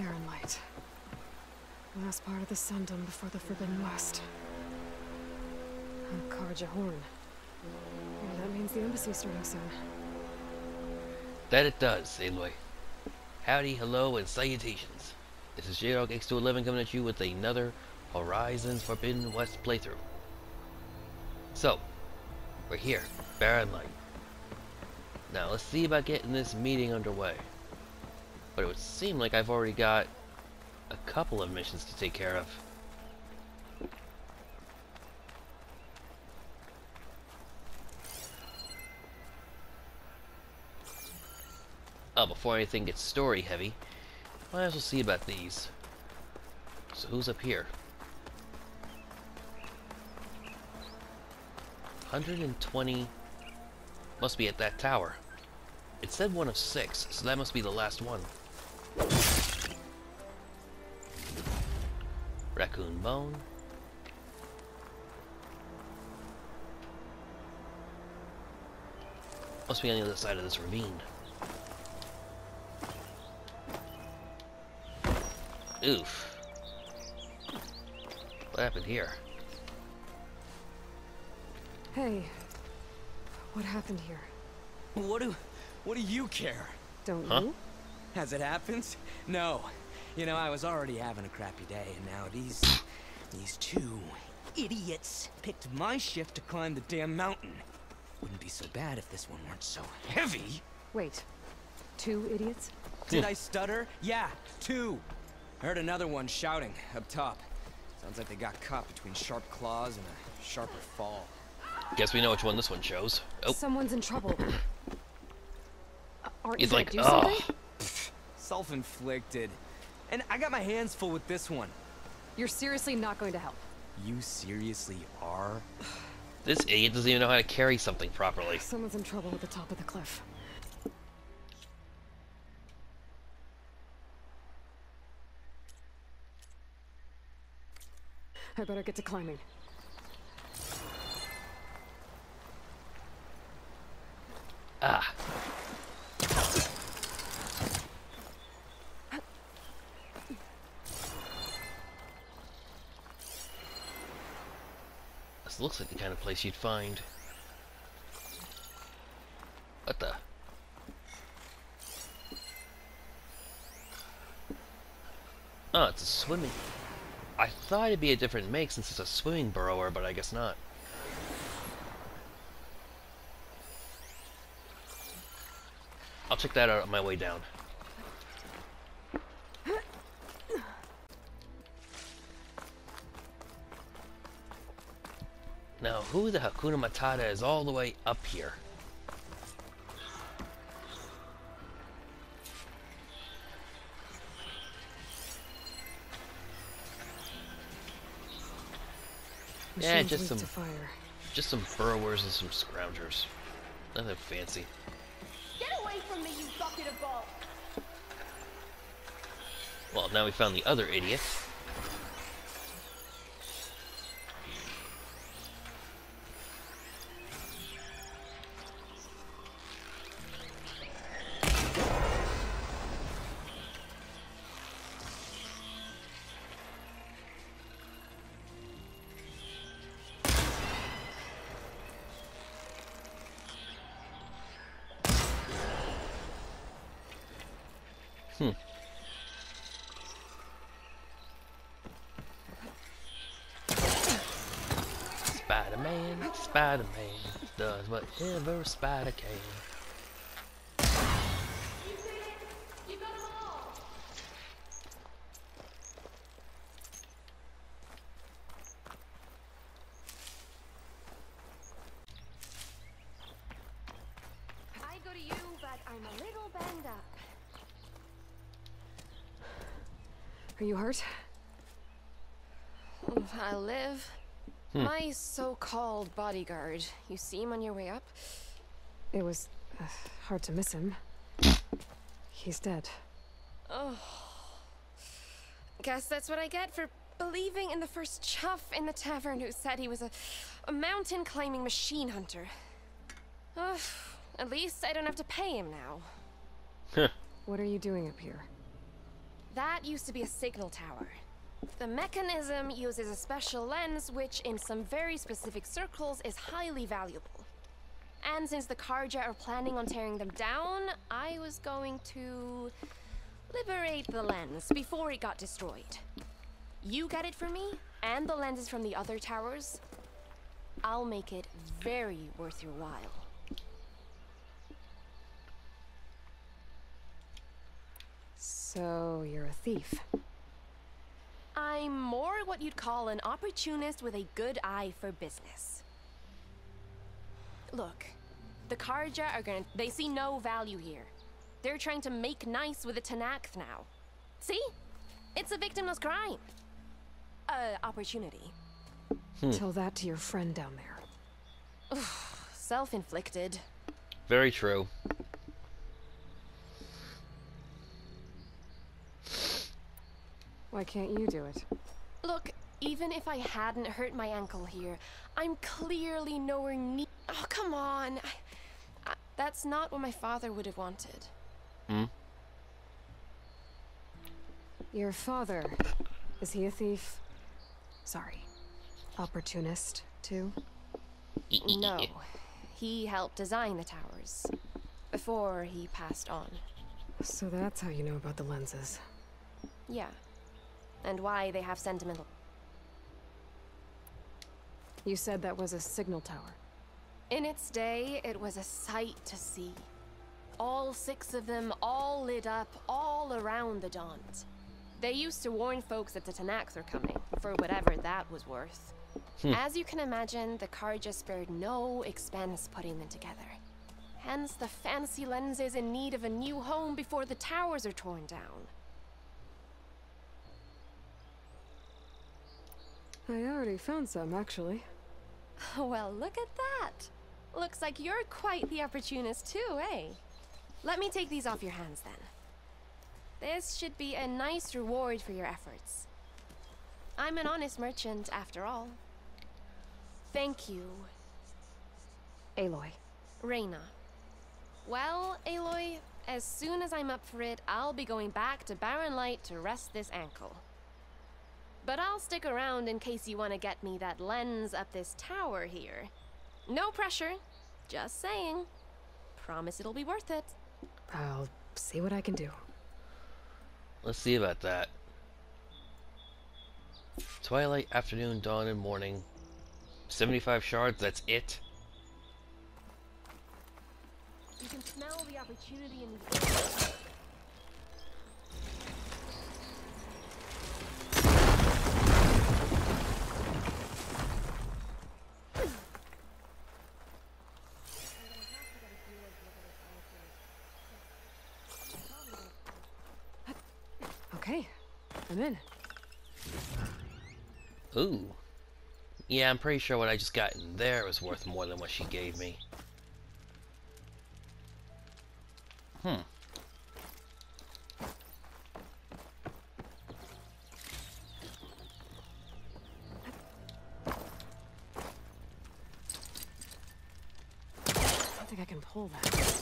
barren light. Last part of the Sundom before the Forbidden West. Karja Horn. Maybe that means the embassy's starting soon. That it does, Aloy. Howdy, hello, and salutations. This is J-Dog X211 coming at you with another Horizons Forbidden West playthrough. So, we're here, Barren Light. Now, let's see about getting this meeting underway. But it would seem like I've already got a couple of missions to take care of. Oh, before anything gets story heavy, might as well see about these. So who's up here? 120 must be at that tower. It said 1 of 6, so that must be the last one. Raccoon bone. Must be on the other side of this ravine. Oof. What happened here? Hey, what happened here? What do you care? Don't Huh? you? As it happens? No. You know, I was already having a crappy day, and now these two idiots picked my shift to climb the damn mountain. Wouldn't be so bad if this one weren't so heavy. Wait, 2 idiots? Did I stutter? Yeah, 2. I heard another one shouting up top. Sounds like they got caught between sharp claws and a sharper fall. Guess we know which one this one shows. Oh, Someone's in trouble. Aren't you he's gonna like, do oh. something? Self-inflicted. And I got my hands full with this one. You're seriously not going to help. You seriously are? This idiot doesn't even know how to carry something properly. Someone's in trouble at the top of the cliff. I better get to climbing. Ah. This looks like the kind of place you'd find. What the? Oh, it's a swimming. I thought it'd be a different make since it's a swimming burrower, but I guess not. I'll check that out on my way down. Now, who the Hakuna Matata is all the way up here? Yeah, Machine's weak to fire. just some burrowers and some scroungers. Nothing fancy. Get away from me, you bucket of balls! Well, now we found the other idiot. Spider-Man, Spider-Man does whatever a spider can. You got them all! I go to you, but I'm a little banged up. Are you hurt? I live. My so-called bodyguard. You see him on your way up? It was hard to miss him. He's dead. Oh. Guess that's what I get for believing in the first chuff in the tavern who said he was a mountain-climbing machine hunter. Ugh. At least I don't have to pay him now. What are you doing up here? That used to be a signal tower. The mechanism uses a special lens which, in some very specific circles, is highly valuable. And since the Karja are planning on tearing them down, I was going to liberate the lens before it got destroyed. You get it for me, and the lenses from the other towers. I'll make it very worth your while. So, you're a thief. I'm more what you'd call an opportunist with a good eye for business. Look, the Karja are they see no value here. They're trying to make nice with the Tenakth now. See? It's a victimless crime. Opportunity. Tell that to your friend down there. Self-inflicted. Very true. Why can't you do it? Look, even if I hadn't hurt my ankle here, I'm clearly nowhere near. Oh, come on. That's not what my father would have wanted. Hmm? Your father, is he a thief? Sorry, opportunist, too? No. He helped design the towers. Before he passed on. So that's how you know about the lenses. Yeah. And why they have sentimental... You said that was a signal tower. In its day, it was a sight to see. All 6 of them, all lit up, all around the Dawns. They used to warn folks that the Tenakth are coming, for whatever that was worth. As you can imagine, the Karja spared no expense putting them together. Hence the fancy lenses in need of a new home before the towers are torn down. I already found some, actually. Well, look at that. Looks like you're quite the opportunist too, eh? Let me take these off your hands then. This should be a nice reward for your efforts. I'm an honest merchant, after all. Thank you. Aloy. Reyna. Well, Aloy, as soon as I'm up for it, I'll be going back to Barren Light to rest this ankle. But I'll stick around in case you want to get me that lens up this tower here. No pressure, just saying. Promise it'll be worth it. I'll see what I can do. Let's see about that. Twilight, afternoon, dawn, and morning. 75 shards, that's it? You can smell the opportunity in the air. Okay, I'm in. Ooh. Yeah, I'm pretty sure what I just got in there was worth more than what she gave me. I don't think I can pull that.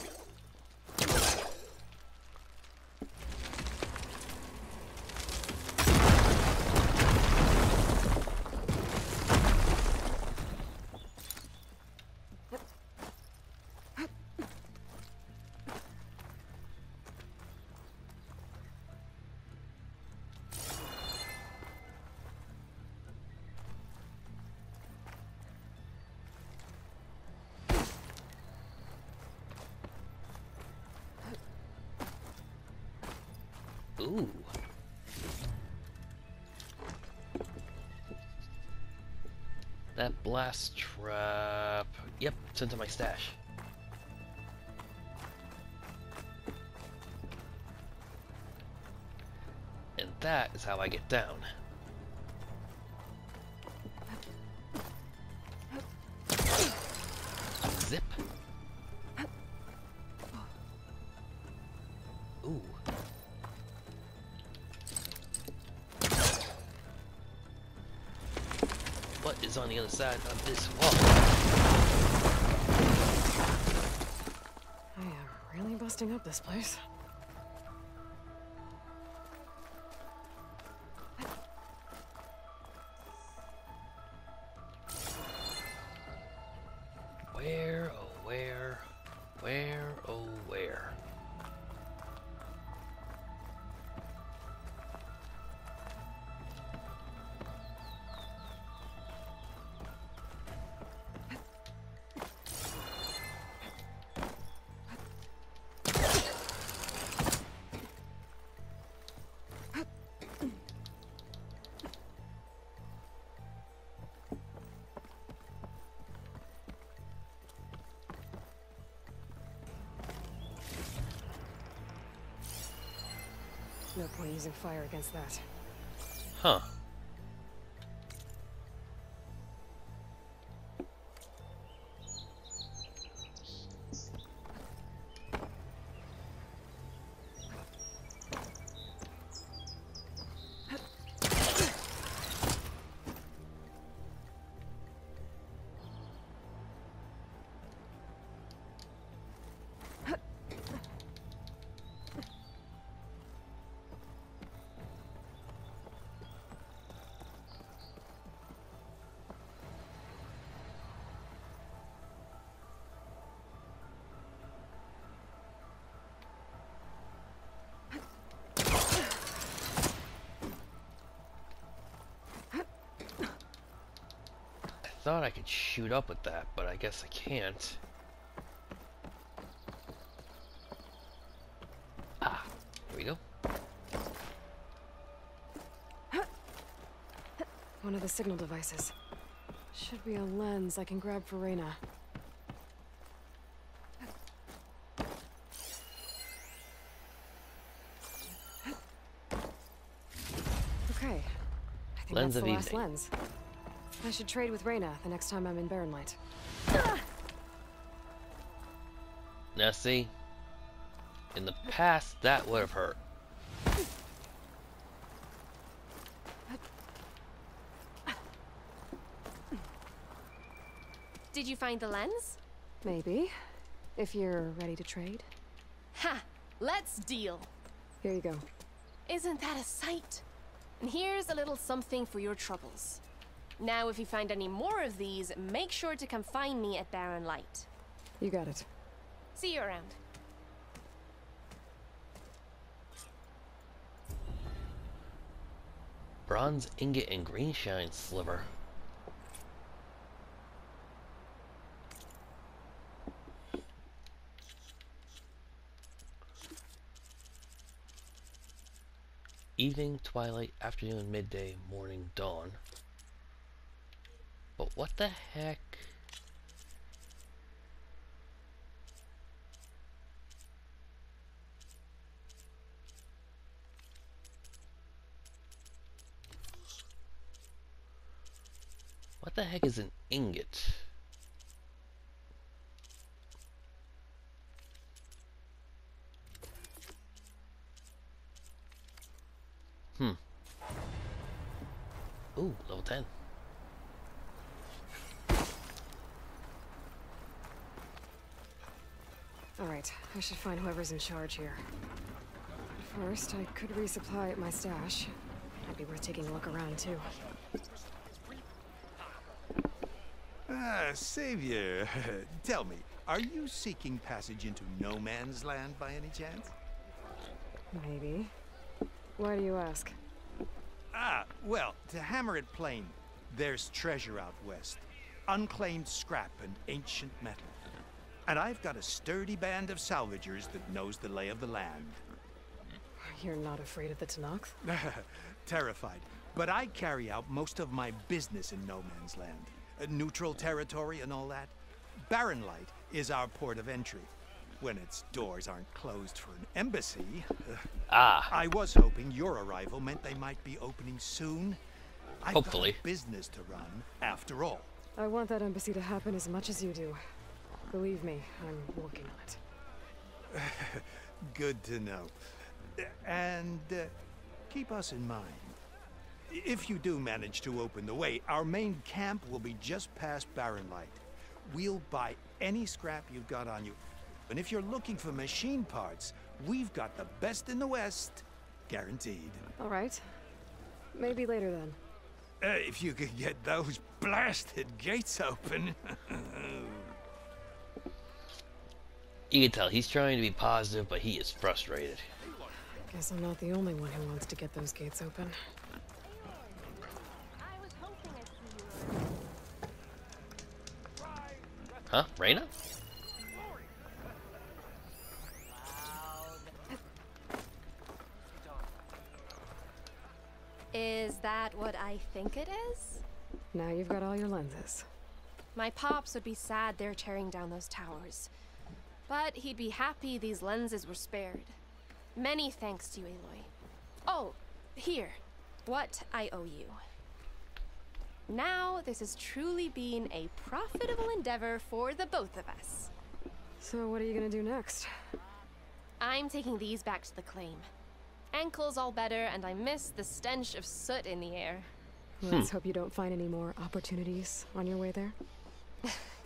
Ooh. That blast trap. Yep, it's into my stash. And that is how I get down. Zip. Ooh. What is on the other side of this wall? I am really busting up this place. No point using fire against that. Huh. I thought I could shoot up with that, but I guess I can't. Ah, here we go. One of the signal devices. Should be a lens I can grab for Reyna. Okay. I think Lens that's of the last evening. lens. I should trade with Reyna the next time I'm in Barren Light. Now see, in the past that would have hurt. Did you find the lens? Maybe. If you're ready to trade. Ha! Let's deal. Here you go. Isn't that a sight? And here's a little something for your troubles. Now, if you find any more of these, make sure to come find me at Barren Light. You got it. See you around. Bronze ingot and green shine sliver. Evening, twilight, afternoon, midday, morning, dawn. But what the heck? What the heck is an ingot? Ooh, level 10. Alright, I should find whoever's in charge here. First, I could resupply at my stash. Might be worth taking a look around, too. Ah, Savior, tell me, are you seeking passage into no man's land by any chance? Maybe. Why do you ask? Ah, well, to hammer it plain, there's treasure out west. Unclaimed scrap and ancient metal. And I've got a sturdy band of salvagers that knows the lay of the land. You're not afraid of the Tenakth? Terrified. But I carry out most of my business in no man's land. Neutral territory and all that. Barren Light is our port of entry. When its doors aren't closed for an embassy. I was hoping your arrival meant they might be opening soon. I've Hopefully. got a business to run, after all. I want that embassy to happen as much as you do. Believe me, I'm working on it. Good to know. And keep us in mind. If you do manage to open the way, our main camp will be just past Barren Light. We'll buy any scrap you've got on you. And if you're looking for machine parts, we've got the best in the West. Guaranteed. All right. Maybe later then. If you could get those blasted gates open. You can tell he's trying to be positive, but he is frustrated. Guess I'm not the only one who wants to get those gates open. Huh? Reyna? Is that what I think it is? Now you've got all your lenses. My pops would be sad they're tearing down those towers. But he'd be happy these lenses were spared. Many thanks to you, Aloy. Oh, here. What I owe you. Now, this has truly been a profitable endeavor for the both of us. So what are you gonna do next? I'm taking these back to the claim. Ankle's all better, and I miss the stench of soot in the air. Let's hope you don't find any more opportunities on your way there.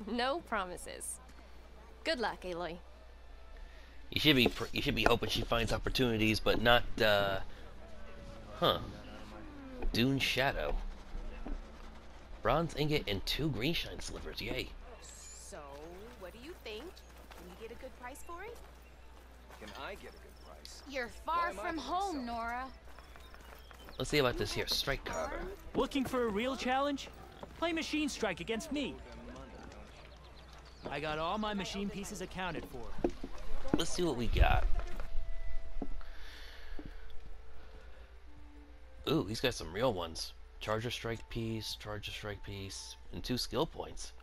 No promises. Good luck, Aloy. You should be hoping she finds opportunities, but not Dune Shadow. Bronze ingot and 2 green shine slivers. Yay. So, what do you think? Can you get a good price for it? Can I get a good price? You're far from home, Nora. Let's see about this here strike carver. Looking for a real challenge? Play Machine Strike against me. I got all my machine pieces accounted for. Let's see what we got. Ooh, he's got some real ones. Charger strike piece, and 2 skill points.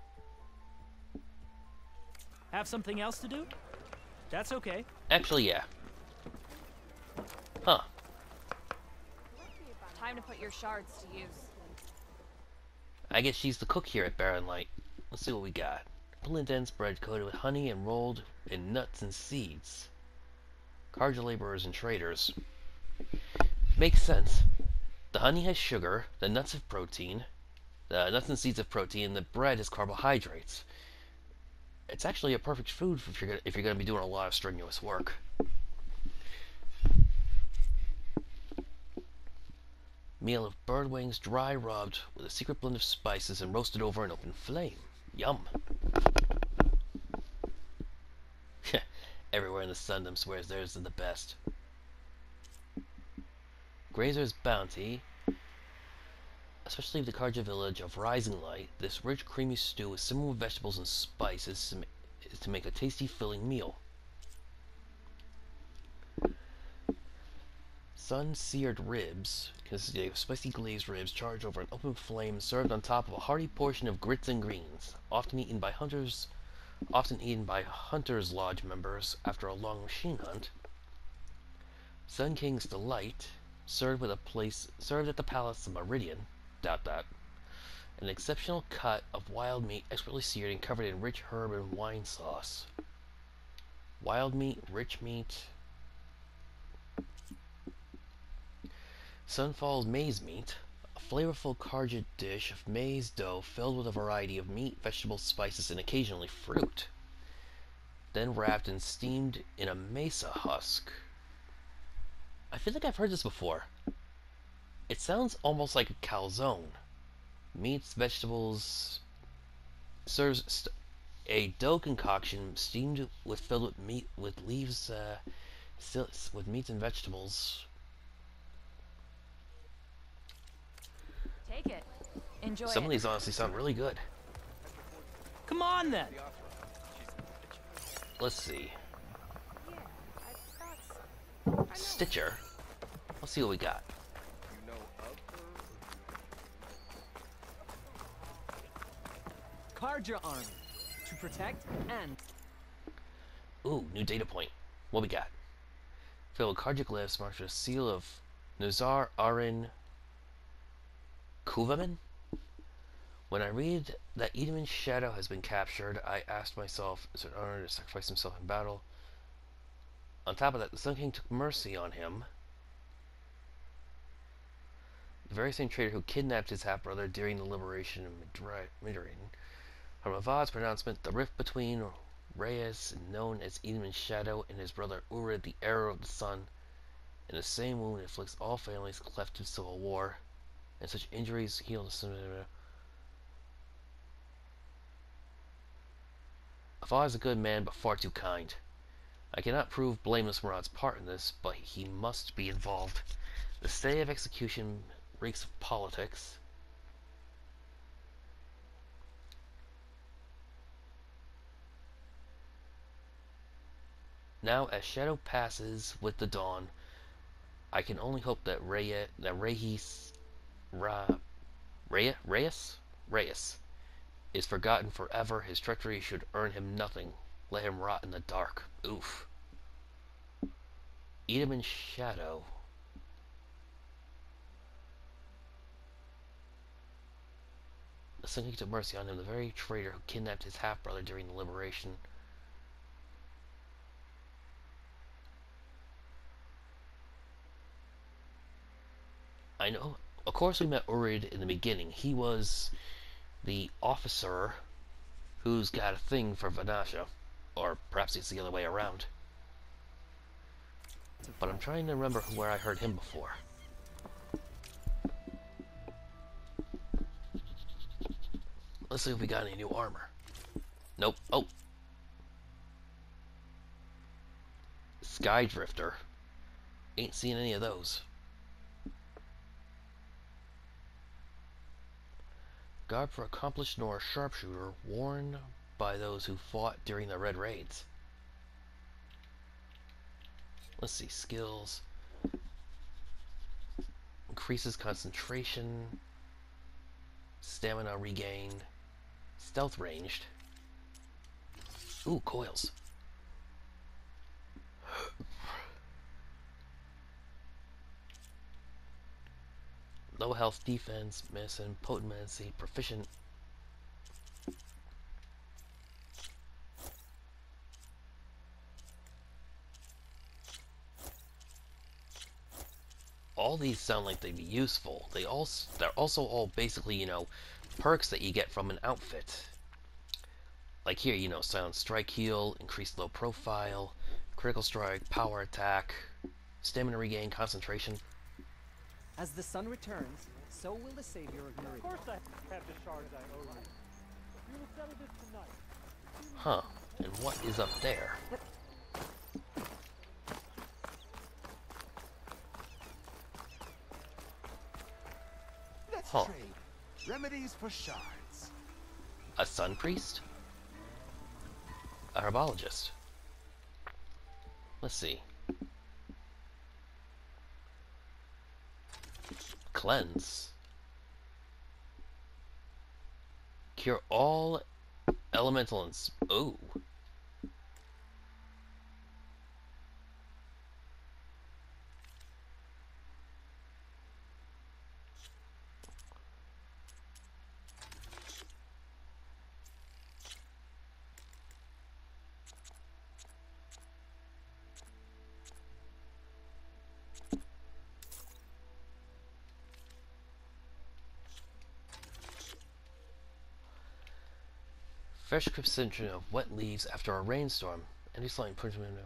Have something else to do? That's okay. Actually, yeah. Huh. Time to put your shards to use. I guess she's the cook here at Barren Light. Let's see what we got. Pulling dense bread coated with honey and rolled in nuts and seeds. Carja laborers and traders. Makes sense. The honey has sugar, the nuts have protein, the nuts and seeds have protein, and the bread has carbohydrates. It's actually a perfect food if you're gonna be doing a lot of strenuous work. Meal of bird wings, dry rubbed with a secret blend of spices and roasted over an open flame. Yum. Everywhere in the Sundom swears theirs is the best. Grazer's Bounty. Especially the Karja village of Rising Light, this rich, creamy stew with similar vegetables and spices is to make a tasty, filling meal. Sun-seared ribs consisting of spicy glazed ribs charged over an open flame, served on top of a hearty portion of grits and greens, often eaten by hunters lodge members after a long machine hunt. Sun King's Delight, served at the Palace of Meridian. Doubt that. An exceptional cut of wild meat expertly seared and covered in rich herb and wine sauce. Wild meat, rich meat. Sunfall's Maize Meat, a flavorful Karja dish of maize dough filled with a variety of meat, vegetables, spices, and occasionally fruit. Then wrapped and steamed in a mesa husk. I feel like I've heard this before. It sounds almost like a calzone. Meats, vegetables, serves a dough concoction steamed filled with meat with leaves, with meats and vegetables. Take it. Enjoy Some of it. these honestly sound really good. Come on then. Let's see. Stitcher. Let's see what we got. Karja army to protect and Ooh, new data point. What we got? Filled with Karja glyphs marked with a seal of Nuzar Arin Kuvaman? When I read that Edelman's shadow has been captured, I asked myself, is it an honor to sacrifice himself in battle? On top of that, the Sun King took mercy on him. The very same traitor who kidnapped his half-brother during the liberation of Midrain. From Avad's pronouncement, the rift between Reyes, known as Edelman's shadow, and his brother Urid, the arrow of the sun, in the same wound inflicts all families cleft to civil war, and such injuries heal the Avad is a good man, but far too kind. I cannot prove blameless Murad's part in this, but he must be involved. The stay of execution reeks of politics. Now, as shadow passes with the dawn, I can only hope that Reyes is forgotten forever. His treachery should earn him nothing. Let him rot in the dark. Oof. Edelman's shadow. The Sun took mercy on him, the very traitor who kidnapped his half-brother during the liberation. I know. Of course we met Urid in the beginning. He was the officer who's got a thing for Vanasha. Or perhaps it's the other way around. But I'm trying to remember where I heard him before. Let's see if we got any new armor. Nope. Oh. Sky Drifter. Ain't seen any of those. Guard for accomplished Nora sharpshooter, worn by those who fought during the Red Raids. Let's see, skills. Increases concentration. Stamina regain. Stealth ranged. Ooh, coils. Low health defense, medicine, potency, proficient. All these sound like they'd be useful. They're also all basically, you know, perks that you get from an outfit. Like here, you know, silent strike heal, increased low profile, critical strike, power attack, stamina regain, concentration. As the sun returns, so will the savior of Meridian. Of course I have the shards I owe you. We will settle this tonight. Huh. And what is up there? Let's Huh. trade. Remedies for shards. A sun priest? A herbologist? Let's see. Cleanse. Cure all elemental and... Ooh. Fresh precipitation of wet leaves after a rainstorm. Any slight punishment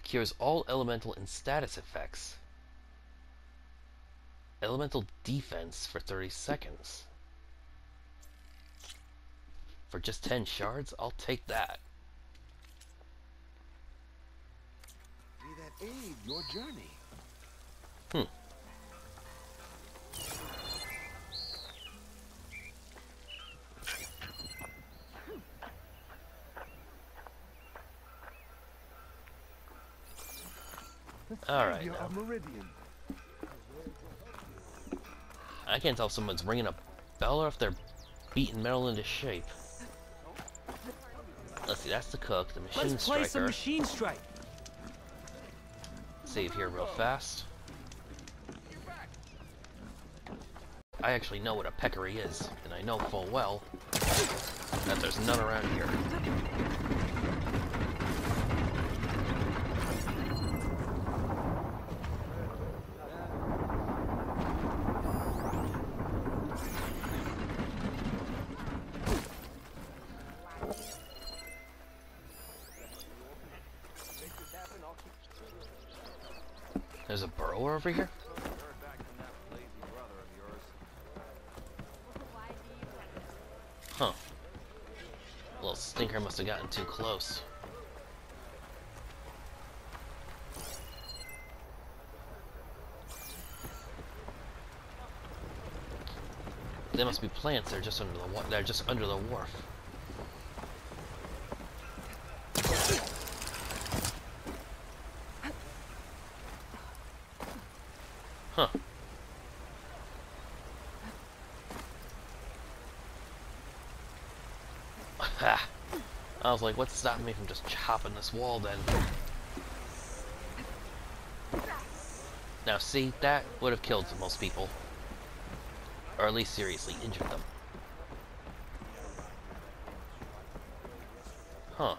cures all elemental and status effects. Elemental defense for 30 seconds. For just 10 shards, I'll take that. May that aid your journey. Alright Savior now. of Meridian. I can't tell if someone's ringing a bell or if they're beating metal into shape. Let's see, that's the cook, the machine Let's play some striker. machine strike. Save here real fast. I actually know what a peccary is, and I know full well that there's none around here. There's a burrower over here? Huh. Little stinker must have gotten too close. They must be plants. They're just under the they're just under the wharf. Huh. I was like, what's stopping me from just chopping this wall then? Now see, that would have killed most people. Or at least seriously injured them. Huh.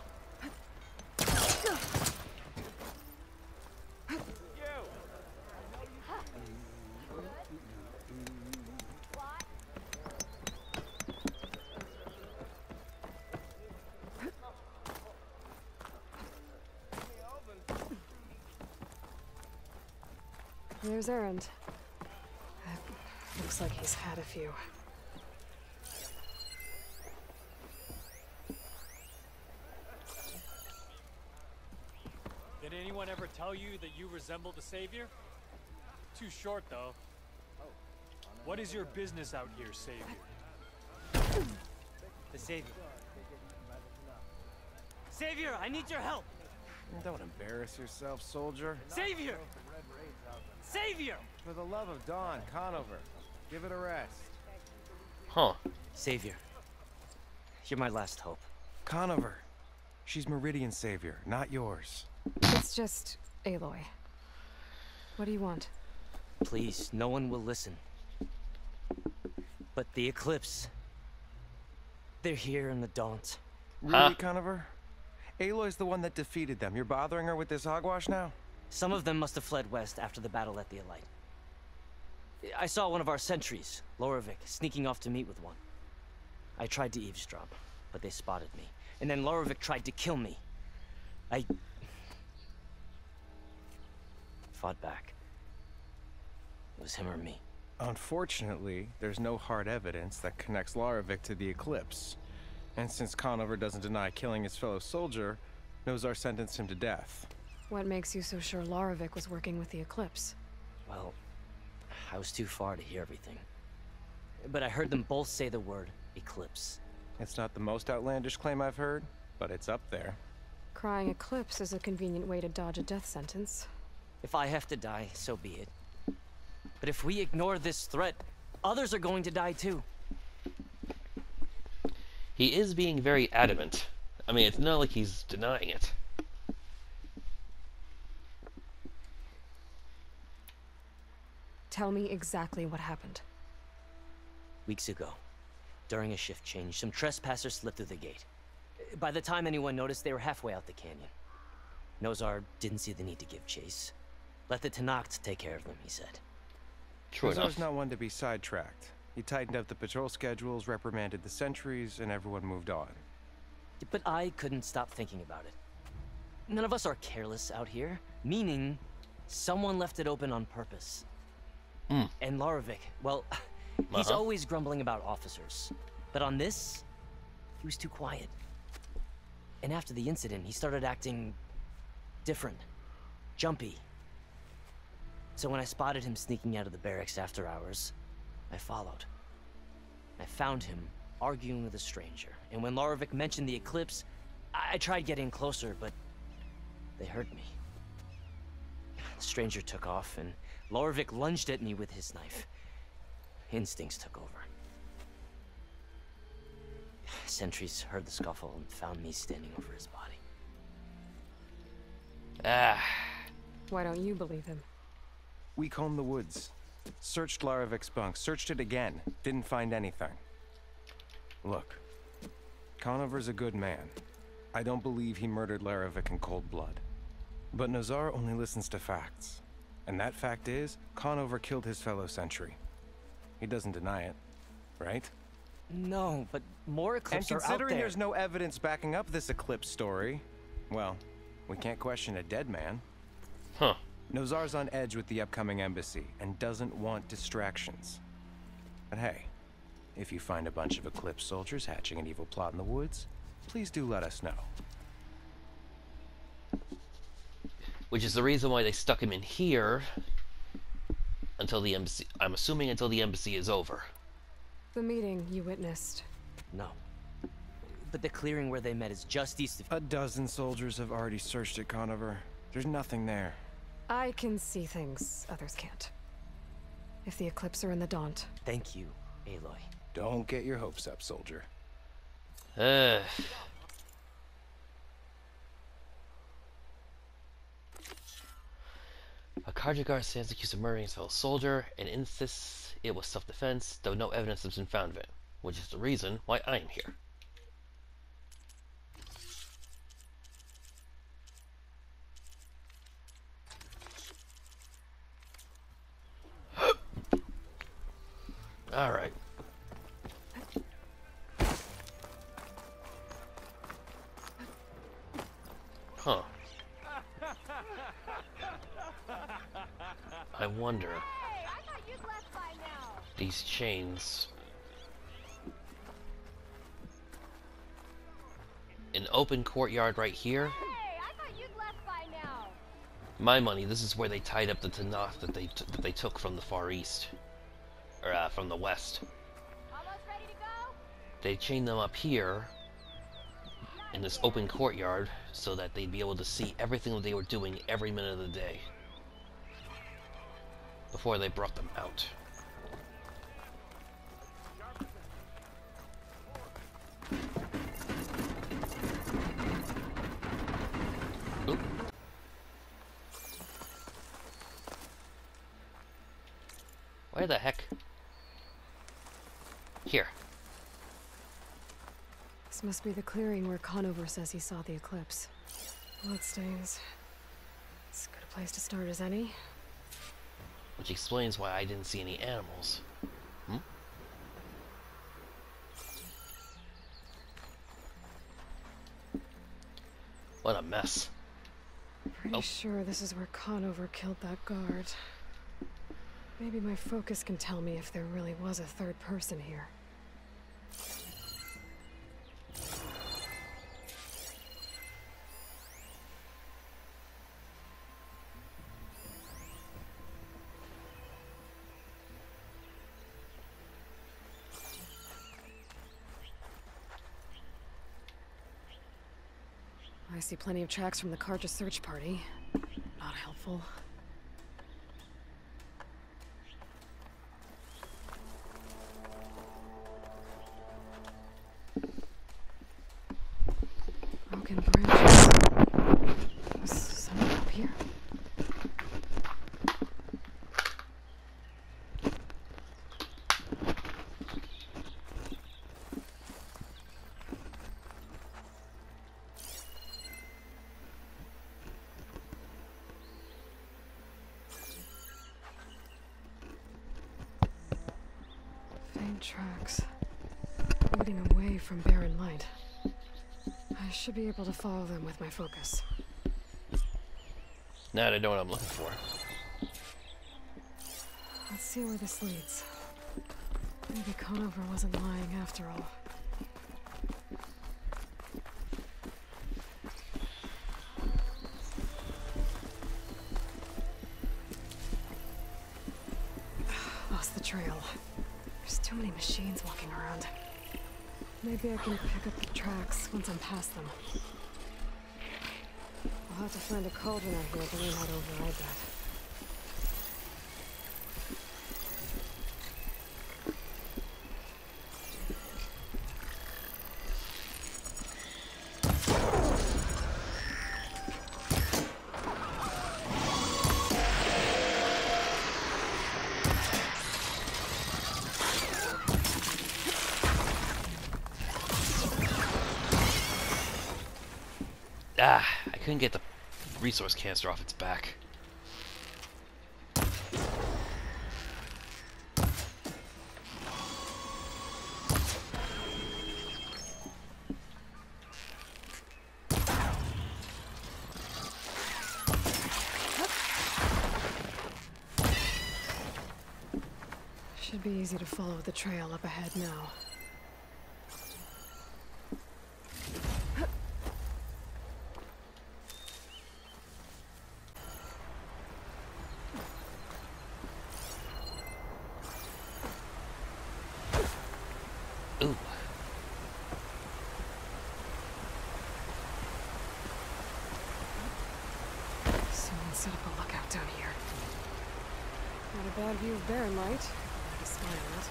There's Errand. Looks like he's had a few. Did anyone ever tell you that you resemble the Savior? Too short, though. What is your business out here, Savior? The Savior. Savior, I need your help! Don't embarrass yourself, soldier. Savior! Savior! For the love of Dawn, Conover, give it a rest. Huh. Savior. You're my last hope. Conover. She's Meridian's savior, not yours. It's just Aloy. What do you want? Please, no one will listen. But the Eclipse... they're here in the Daunt. Really, Conover? Aloy's the one that defeated them. You're bothering her with this hogwash now? Some of them must have fled west after the battle at the Elite. I saw one of our sentries, Lorevic, sneaking off to meet with one. I tried to eavesdrop, but they spotted me. And then Lorevic tried to kill me. I... fought back. It was him or me. Unfortunately, there's no hard evidence that connects Lorevic to the Eclipse. And since Conover doesn't deny killing his fellow soldier, Nozar sentenced him to death. What makes you so sure Larovic was working with the Eclipse? Well, I was too far to hear everything. But I heard them both say the word Eclipse. It's not the most outlandish claim I've heard, but it's up there. Crying Eclipse is a convenient way to dodge a death sentence. If I have to die, so be it. But if we ignore this threat, others are going to die too. He is being very adamant. I mean, it's not like he's denying it. Tell me exactly what happened. Weeks ago, during a shift change, some trespassers slipped through the gate. By the time anyone noticed, they were halfway out the canyon. Nozar didn't see the need to give chase. Let the Tenakth take care of them, he said. True enough. Nozar's not one to be sidetracked. He tightened up the patrol schedules, reprimanded the sentries, and everyone moved on. But I couldn't stop thinking about it. None of us are careless out here, meaning someone left it open on purpose. And Larovic, well, he's always grumbling about officers. But on this, he was too quiet. And after the incident, he started acting different, jumpy. So when I spotted him sneaking out of the barracks after hours, I followed. I found him arguing with a stranger. And when Larovic mentioned the Eclipse, I tried getting closer, but they heard me. The stranger took off, and Larovic lunged at me with his knife. Instincts took over. Sentries heard the scuffle and found me standing over his body. Why don't you believe him? We combed the woods. Searched Larovic's bunk, searched it again. Didn't find anything. Look, Conover's a good man. I don't believe he murdered Larovic in cold blood. But Nozar only listens to facts. And that fact is, Conover killed his fellow sentry. He doesn't deny it, right? No, but more Eclipse And are out considering there. there's no evidence backing up this Eclipse story, well, we can't question a dead man. Huh. Nozar's on edge with the upcoming embassy and doesn't want distractions. But hey, if you find a bunch of Eclipse soldiers hatching an evil plot in the woods, please do let us know. Which is the reason why they stuck him in here until the embassy. I'm assuming until the embassy is over. The meeting you witnessed. No. But the clearing where they met is just east of... A dozen soldiers have already searched it, Conover. There's nothing there. I can see things others can't. If the Eclipse are in the Daunt. Thank you, Aloy. Don't get your hopes up, soldier. A Carjagar stands accused of murdering his fellow soldier and insists it was self-defense, though no evidence has been found of it, which is the reason why I am here. Alright. Huh. I wonder. Hey, I thought you'd left by now. These chains. An open courtyard right here. Hey, I thought you'd left by now. My money, this is where they tied up the Tanakh that they took from the Far East. Or, from the West. Almost ready to go? They chained them up here in this open courtyard so that they'd be able to see everything that they were doing every minute of the day before they brought them out. Oop. Where the heck? Here. This must be the clearing where Conover says he saw the eclipse. Bloodstains. As good a place to start as any. Which explains why I didn't see any animals. Hmm? What a mess. Pretty sure this is where Conover killed that guard. Maybe my focus can tell me if there really was a third person here. I see plenty of tracks from the Karja search party. Not helpful. Broken branches. Was someone up here? Faint tracks. Leading away from barren light. I should be able to follow them with my focus. Now that I know what I'm looking for. Let's see where this leads. Maybe Conover wasn't lying after all. Lost the trail. There's too many machines walking around. Maybe I can pick up the tracks once I'm past them. I'll have to find a cauldron out here to learn how to override that. Ah, I couldn't get the resource canister off its back. Should be easy to follow the trail up ahead now. Ooh. Someone set up a lookout down here. Not a bad view of barren light. Like a spy on it.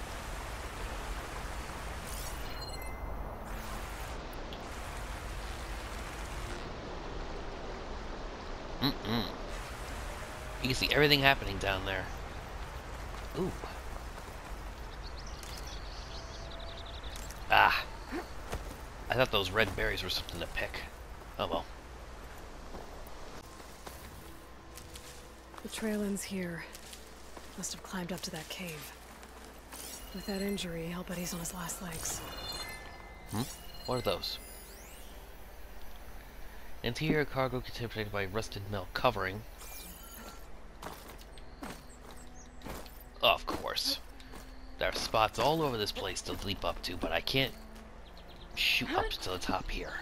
You can see everything happening down there. Ooh. Ah. I thought those red berries were something to pick. Oh well. The trail ends here. Must have climbed up to that cave. With that injury, I'll bet he's on his last legs. What are those? Interior cargo contaminated by rusted metal covering. Of course. There are spots all over this place to leap up to, but I can't shoot up to the top here.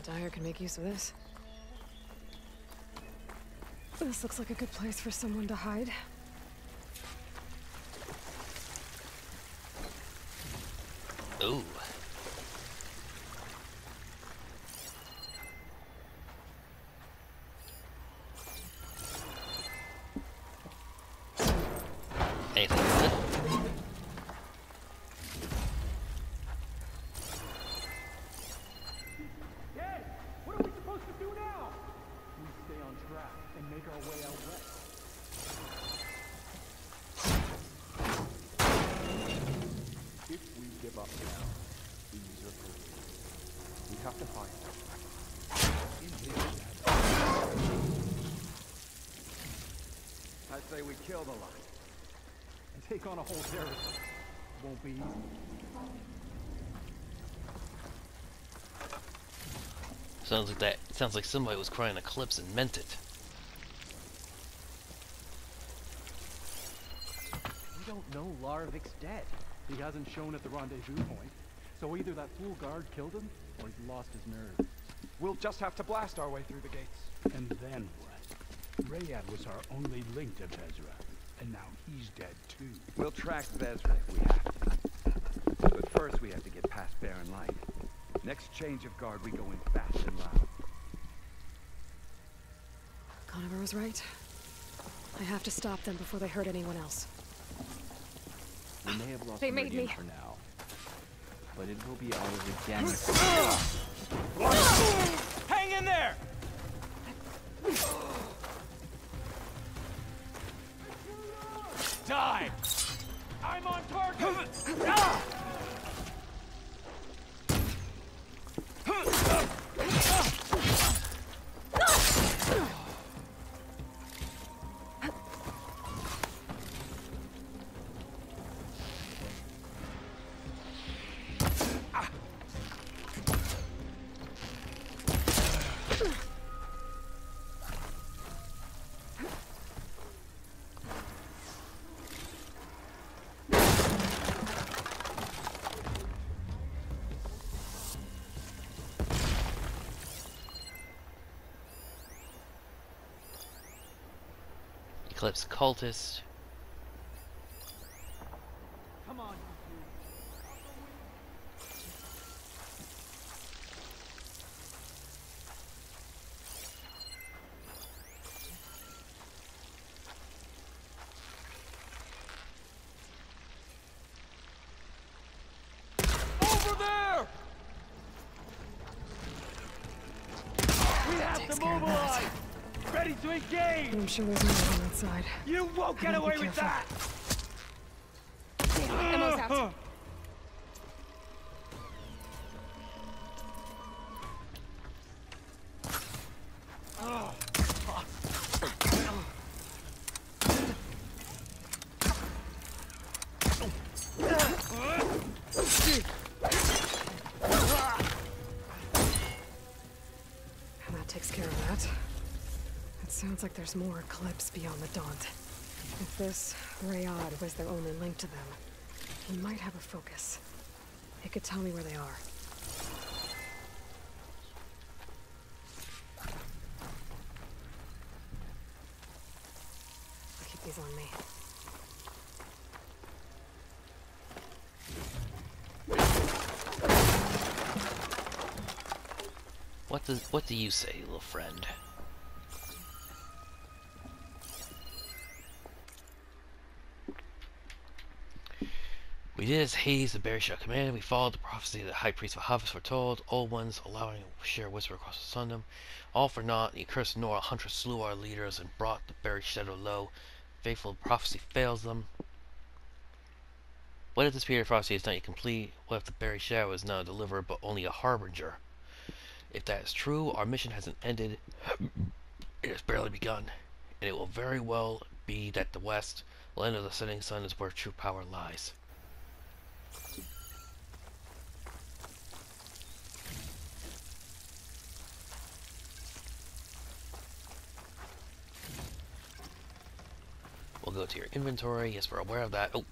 Dyer can make use of this. This looks like a good place for someone to hide. Ooh. Anything good? Dad, what are we supposed to do now? We stay on track and make our way out west. If we give up now, these are good. We have to find them. In his shadow. I say we kill the lot. And take on a whole territory. Won't be easy. Sounds like somebody was crying Eclipse and meant it. We don't know Larvik's dead. He hasn't shown at the rendezvous point. So either that fool guard killed him, or he's lost his nerve. We'll just have to blast our way through the gates. And then what? Rayad was our only link to Vezra, and now he's dead too. We'll track Vezra if we have to. But first we have to get past Barren Light. Next change of guard, we go in fast and loud. Conover was right. I have to stop them before they hurt anyone else. We may have lost They made Meridian me. for now, but it will be ours again. Hang in there! Die! I'm on target! Eclipse cultist. Come on, Over there! We have to mobilize! Ready to engage! I'm sure there's more on that side. You won't get Better be away with careful. that! Damn, ammo's out. And that takes care of that. It sounds like there's more Eclipse beyond the Daunt. If this Rayad was their only link to them, he might have a focus. He could tell me where they are. I'll keep these on me. What do you say, little friend? We did as Hades the Bearshot commanded. We followed the prophecy of the High Priest of Havis foretold. Old ones allowing a sheer whisper across the sundom. All for naught. The accursed Nora huntress slew our leaders and brought the buried shadow low. Faithful prophecy fails them. What if this period of prophecy is not yet complete? What if the buried shadow is not a deliverer but only a harbinger? If that is true, our mission hasn't ended. It has barely begun. And it will very well be that the west, land of the setting sun, is where true power lies. We'll go to your inventory. Yes, we're aware of that. Oh.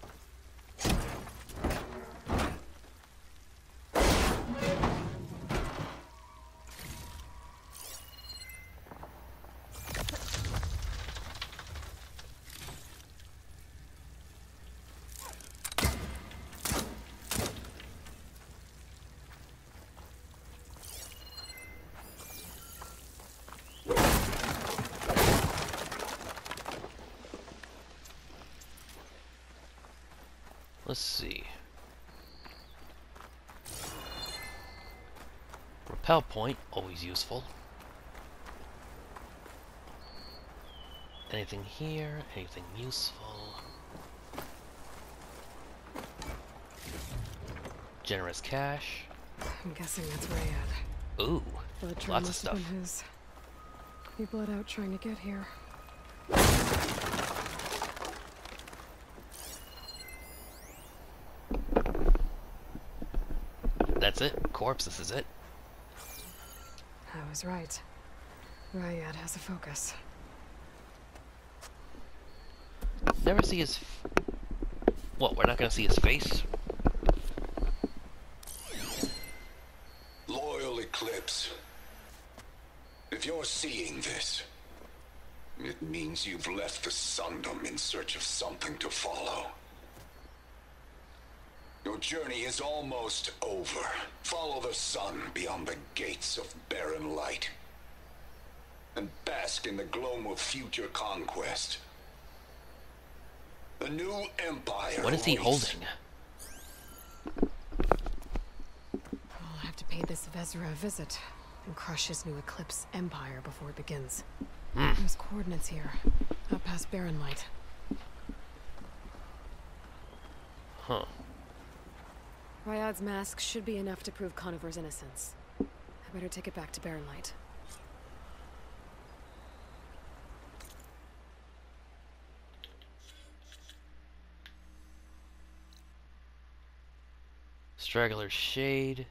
Let's see. Repel point, always useful. Anything here? Anything useful? Generous cash. I'm guessing that's Rayad. Ooh, Blood trail lots of must have stuff. been his. He bled out trying to get here. That's it. Corpse, this is it. I was right. Rayad has a focus. Never see his... What, we're not gonna see his face? Loyal Eclipse. If you're seeing this, it means you've left the Sundom in search of something to follow. Your journey is almost over. Follow the sun beyond the gates of barren light. And bask in the gloam of future conquest. The new empire. What is he awaits. holding? I'll have to pay this Vezra a visit and crush his new Eclipse empire before it begins. There's coordinates here, up past Barren Light. Huh. Ryad's mask should be enough to prove Conover's innocence. I better take it back to Barren Light. Straggler shade.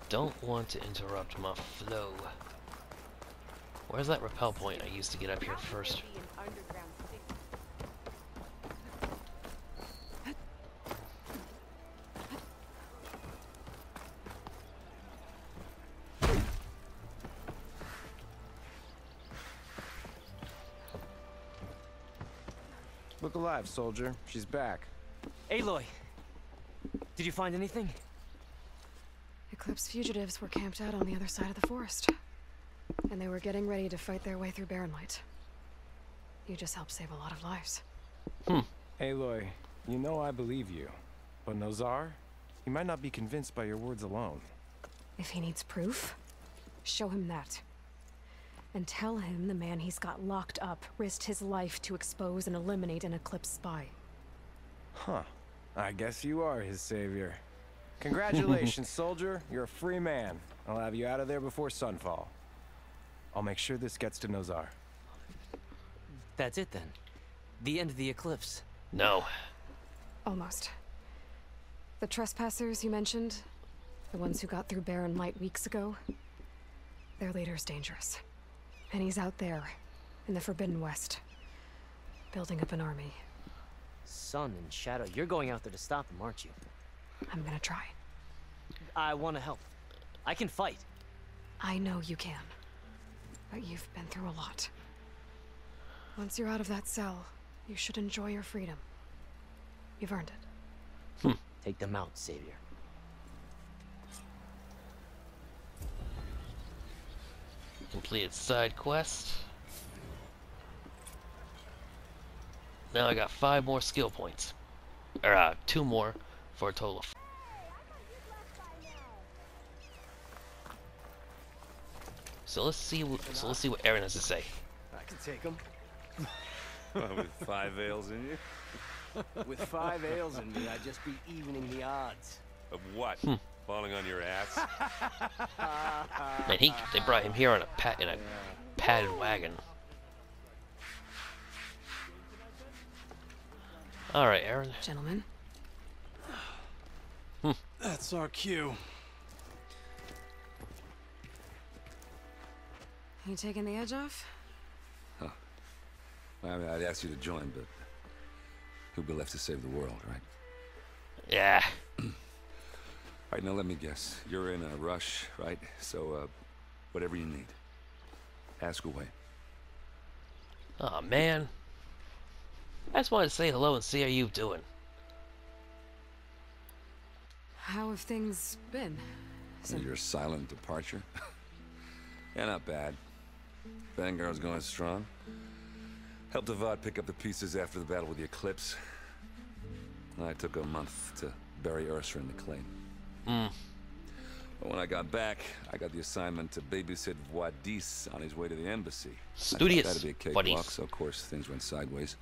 Don't want to interrupt my flow. Where's that repel point I used to get up here first? Look alive, soldier. She's back. Aloy! Did you find anything? Eclipse fugitives were camped out on the other side of the forest. And they were getting ready to fight their way through Barren Light. You just helped save a lot of lives. Aloy, you know I believe you. But Nozar? He might not be convinced by your words alone. If he needs proof, show him that. And tell him the man he's got locked up risked his life to expose and eliminate an Eclipse spy. Huh. I guess you are his savior. Congratulations, soldier. You're a free man. I'll have you out of there before sunfall. I'll make sure this gets to Nozar. That's it then. The end of the Eclipse. No. Almost. The trespassers you mentioned, the ones who got through Barren Light weeks ago, their leader's dangerous. And he's out there, in the Forbidden West, building up an army. Sun and Shadow, you're going out there to stop him, aren't you? I'm gonna try. I want to help. I can fight. I know you can. But you've been through a lot. Once you're out of that cell, you should enjoy your freedom. You've earned it. Take them out, Savior. Completed side quest. Now I got 5 more skill points. Or 2 more for a total of... So let's see what Aaron has to say. I can take him. With 5 veils in you. With 5 ales in me, I'd just be evening the odds. Of what? Falling on your ass? Man, they brought him here on a padded wagon. All right, Aaron. Gentlemen. That's our cue. You taking the edge off? Huh. I mean, I'd ask you to join, but who'd be left to save the world, right? Yeah. All right, now let me guess. You're in a rush, right? So, whatever you need, ask away. Oh man. I just wanted to say hello and see how you doing. How have things been? Your silent departure? Yeah, not bad. Vanguard's going strong. Helped Avad pick up the pieces after the battle with the Eclipse. I took a month to bury Ursa in the claim. But when I got back, I got the assignment to babysit Wadis on his way to the embassy. Studious That'd be a cakewalk, so of course things went sideways.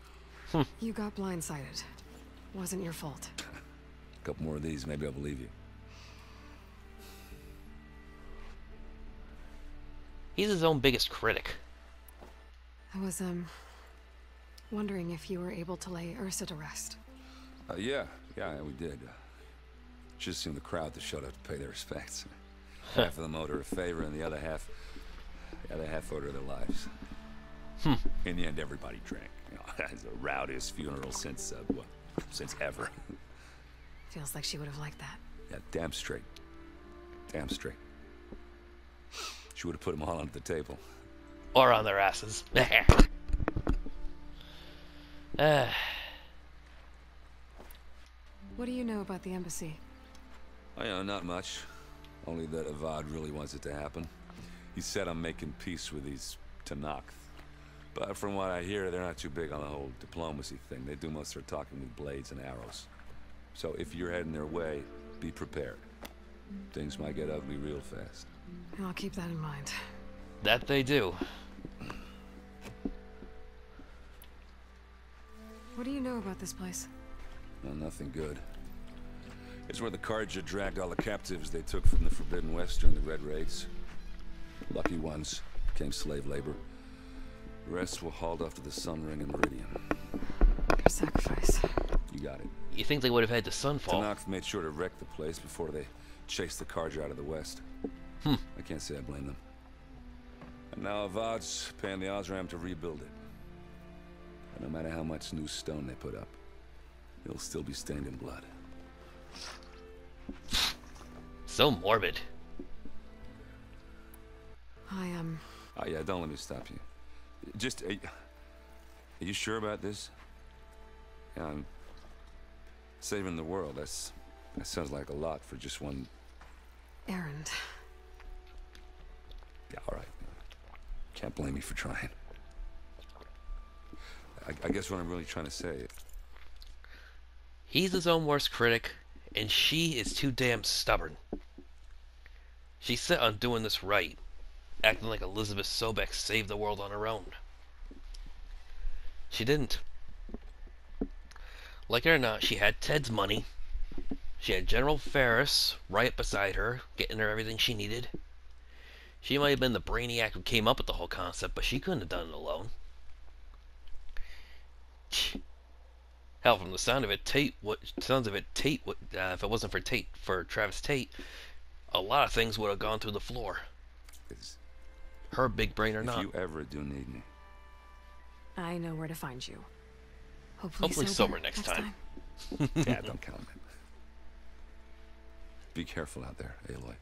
You got blindsided. Wasn't your fault. A couple more of these, maybe I'll believe you. He's his own biggest critic. I was, wondering if you were able to lay Ursa to rest. Yeah, we did. Just seen the crowd that showed up to pay their respects. Half of them owed her a favor, and the other half owed her their lives. In the end, everybody drank. You know, it's the rowdiest funeral since ever. Feels like she would have liked that. Yeah, damn straight. Damn straight. She would have put them all onto the table. Or on their asses. What do you know about the embassy? Oh, yeah, not much. Only that Avad really wants it to happen. He said I'm making peace with these Tanakh. But from what I hear, they're not too big on the whole diplomacy thing. They do most of their talking with blades and arrows. So if you're heading their way, be prepared. Things might get ugly real fast. I'll keep that in mind. That they do. What do you know about this place? No, nothing good. It's where the Carja dragged all the captives they took from the Forbidden West during the Red Raids. Lucky ones became slave labor. The rest were hauled off to the Sun Ring and Meridian. Your sacrifice. You got it. You think they would have had the sun fall? Tanakh made sure to wreck the place before they chased the Carja out of the West. I can't say I blame them. And now Avad's paying the Osram to rebuild it. And no matter how much new stone they put up, it'll still be stained in blood. So morbid. Oh yeah, don't let me stop you. Just, are you sure about this? Yeah, I'm saving the world. That sounds like a lot for just one... Errand. Yeah, all right. Can't blame me for trying. I guess what I'm really trying to say... He's his own worst critic, and she is too damn stubborn. She's set on doing this right, acting like Elizabeth Sobek saved the world on her own. She didn't. Like it or not, she had Ted's money. She had General Ferris right beside her, getting her everything she needed. She might have been the brainiac who came up with the whole concept, but she couldn't have done it alone. Hell, from the sound of it, Tate, if it wasn't for Travis Tate, a lot of things would have gone through the floor. Her big brain or not. If you ever do need me. I know where to find you. Hopefully sober next time. Yeah, don't count on it. Be careful out there, Aloy.